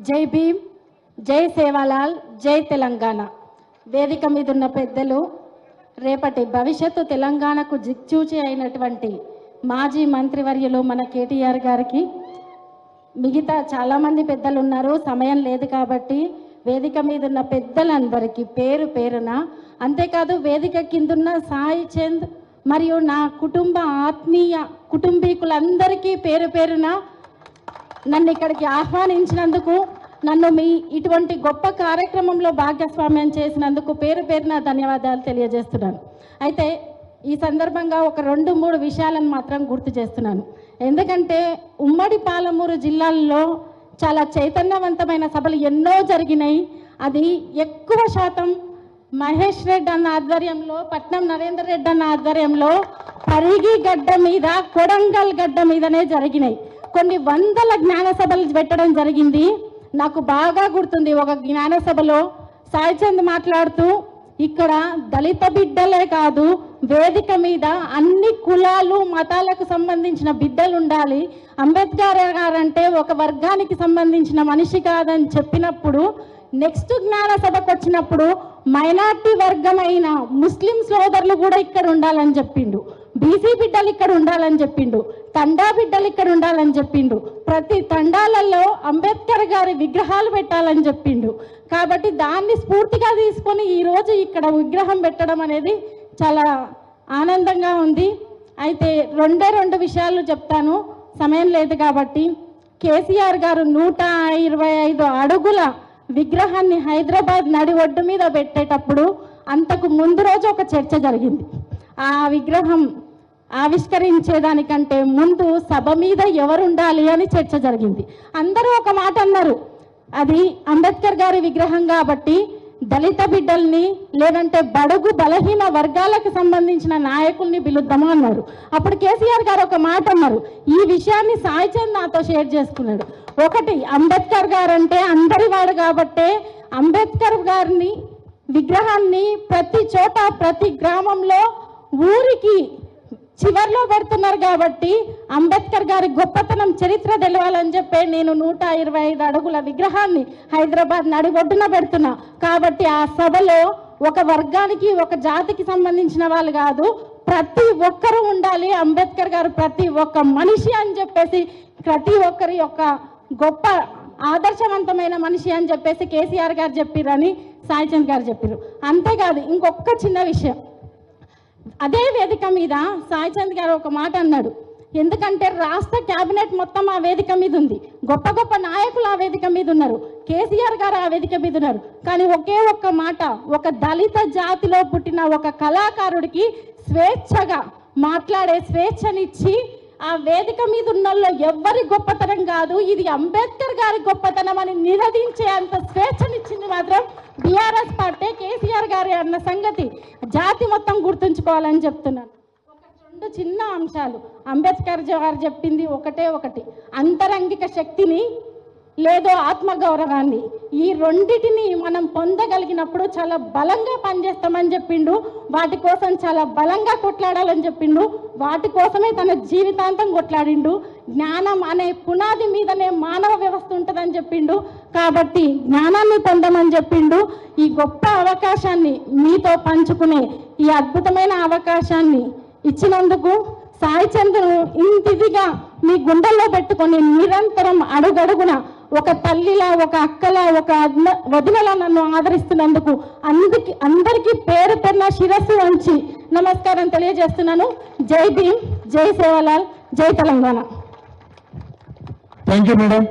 జై భీమ్, జై సేవాలాల్, జై తెలంగాణ. వేదిక మీద ఉన్న పెద్దలు, రేపటి భవిష్యత్తు తెలంగాణకు దిక్చూచి అయినటువంటి మాజీ మంత్రివర్యులు మన కేటీఆర్ గారికి, మిగతా చాలామంది పెద్దలు ఉన్నారు, సమయం లేదు కాబట్టి వేదిక మీద ఉన్న పెద్దలందరికీ పేరు పేరున, అంతేకాదు వేదిక కిందున్న సాయి చంద్ మరియు నా కుటుంబ ఆత్మీయ కుటుంబీకులందరికీ పేరు పేరున నన్ను ఇక్కడికి ఆహ్వానించినందుకు, నన్ను మీ ఇటువంటి గొప్ప కార్యక్రమంలో భాగస్వామ్యం చేసినందుకు పేరు పేరున ధన్యవాదాలు తెలియజేస్తున్నాను. అయితే ఈ సందర్భంగా ఒక 2-3 విషయాలను మాత్రం గుర్తు చేస్తున్నాను. ఎందుకంటే ఉమ్మడి పాలమూరు జిల్లాల్లో చాలా చైతన్యవంతమైన సభలు ఎన్నో జరిగినాయి. అది ఎక్కువ శాతం మహేష్ రెడ్డి అన్న ఆధ్వర్యంలో, పట్నం నరేందర్ రెడ్డి అన్న ఆధ్వర్యంలో పరిగి గడ్డ మీద, కొడంగల్ గడ్డ మీదనే జరిగినాయి. కొన్ని వందల జ్ఞాన సభలు పెట్టడం జరిగింది. నాకు బాగా గుర్తుంది, ఒక జ్ఞాన సభలో సాయి చంద్ మాట్లాడుతూ, ఇక్కడ దళిత బిడ్డలే కాదు, వేదిక మీద అన్ని కులాలు మతాలకు సంబంధించిన బిడ్డలు ఉండాలి, అంబేద్కర్ గారంటే ఒక వర్గానికి సంబంధించిన మనిషి కాదని చెప్పినప్పుడు, నెక్స్ట్ జ్ఞాన సభకు వచ్చినప్పుడు మైనార్టీ వర్గమైన ముస్లిం సోదరులు కూడా ఇక్కడ ఉండాలని చెప్పిండు, బీసీ బిడ్డలు ఇక్కడ ఉండాలని చెప్పిండు, తండా బిడ్డలు ఇక్కడ ఉండాలని చెప్పిండు, ప్రతి తండాలలో అంబేద్కర్ గారి విగ్రహాలు పెట్టాలని చెప్పిండు. కాబట్టి దాన్ని స్ఫూర్తిగా తీసుకొని ఈరోజు ఇక్కడ విగ్రహం పెట్టడం అనేది చాలా ఆనందంగా ఉంది. అయితే 2 విషయాలు చెప్తాను, సమయం లేదు కాబట్టి. కేసీఆర్ గారు 125 అడుగుల విగ్రహాన్ని హైదరాబాద్ నడి ఒడ్డు మీద పెట్టేటప్పుడు అంతకు ముందు రోజు ఒక చర్చ జరిగింది. ఆ విగ్రహం ఆవిష్కరించేదానికంటే ముందు సభ మీద ఎవరు ఉండాలి అని చర్చ జరిగింది. అందరూ ఒక మాట అన్నారు, అది అంబేద్కర్ గారి విగ్రహం కాబట్టి దళిత బిడ్డల్ని, లేదంటే బడుగు బలహీన వర్గాలకు సంబంధించిన నాయకుల్ని పిలుద్దాము అన్నారు. అప్పుడు కేసీఆర్ గారు ఒక మాట అన్నారు, ఈ విషయాన్ని సాయి చంద్ నాతో షేర్ చేసుకున్నాడు. ఒకటి, అంబేద్కర్ గారు అంటే అందరి వాడు కాబట్టే అంబేద్కర్ గారిని విగ్రహాన్ని ప్రతి చోట, ప్రతి గ్రామంలో, ఊరికి చివర్లో పెడుతున్నారు కాబట్టి అంబేద్కర్ గారి గొప్పతనం చరిత్ర తెలవాలని చెప్పి నేను 125 అడుగుల విగ్రహాన్ని హైదరాబాద్ నడి ఒడ్డున పెడుతున్నా. కాబట్టి ఆ సభలో ఒక వర్గానికి, ఒక జాతికి సంబంధించిన వాళ్ళు కాదు, ప్రతి ఒక్కరూ ఉండాలి, అంబేద్కర్ గారు ప్రతి ఒక్క మనిషి అని చెప్పేసి, ప్రతి ఒక్కరి యొక్క గొప్ప ఆదర్శవంతమైన మనిషి అని చెప్పేసి కేసీఆర్ గారు చెప్పిరని సాయి చంద్ గారు చెప్పారు. అంతేకాదు ఇంకొక చిన్న విషయం, అదే వేదిక మీద సాయి చంద్ గారు ఒక మాట అన్నాడు. ఎందుకంటే రాష్ట్ర క్యాబినెట్ మొత్తం ఆ వేదిక మీద ఉంది, గొప్ప గొప్ప నాయకులు ఆ వేదిక మీద ఉన్నారు, కేసీఆర్ గారు ఆ వేదిక మీద ఉన్నారు. కానీ ఒకే ఒక్క మాట, ఒక దళిత జాతిలో పుట్టిన ఒక కళాకారుడికి స్వేచ్ఛగా మాట్లాడే స్వేచ్ఛనిచ్చి, ఆ వేదిక మీద ఉన్న ఎవ్వరి గొప్పతనం కాదు, ఇది అంబేద్కర్ గారి గొప్పతనం అని నిలదించే అంత స్వేచ్ఛనిచ్చింది మాత్రం బీఆర్ఎస్ పార్టీ, కేసీఆర్ గారి అన్న సంగతి జాతి మొత్తం గుర్తుంచుకోవాలని చెప్తున్నాను. ఒక 2 చిన్న అంశాలు, అంబేద్కర్ గారు చెప్పింది ఒకటి, అంతరంగిక శక్తిని లేదో ఆత్మగౌరవాన్ని, ఈ రెండిటిని మనం పొందగలిగినప్పుడు చాలా బలంగా పనిచేస్తామని చెప్పిండు, వాటి కోసం చాలా బలంగా కొట్లాడాలని చెప్పిండు, వాటి కోసమే తన జీవితాంతం కొట్లాడిండు. జ్ఞానం అనే పునాది మీదనే మానవ వ్యవస్థ ఉంటుందని చెప్పిండు, కాబట్టి జ్ఞానాన్ని పొందమని చెప్పిండు. ఈ గొప్ప అవకాశాన్ని మీతో పంచుకునే ఈ అద్భుతమైన అవకాశాన్ని ఇచ్చినందుకు సాయి చంద్ను ఇంతిదిగా మీ గుండెల్లో పెట్టుకొని నిరంతరం అడుగడుగున ఒక తల్లిలా, ఒక అక్కలా, ఒక వదినలా నన్ను ఆదరిస్తున్నందుకు అందరికీ పేరు పేరున శిరస్సు వంచి నమస్కారం తెలియజేస్తున్నాను. జై భీమ్, జై సేవాలాల్, జై తెలంగాణ. Thank you madam.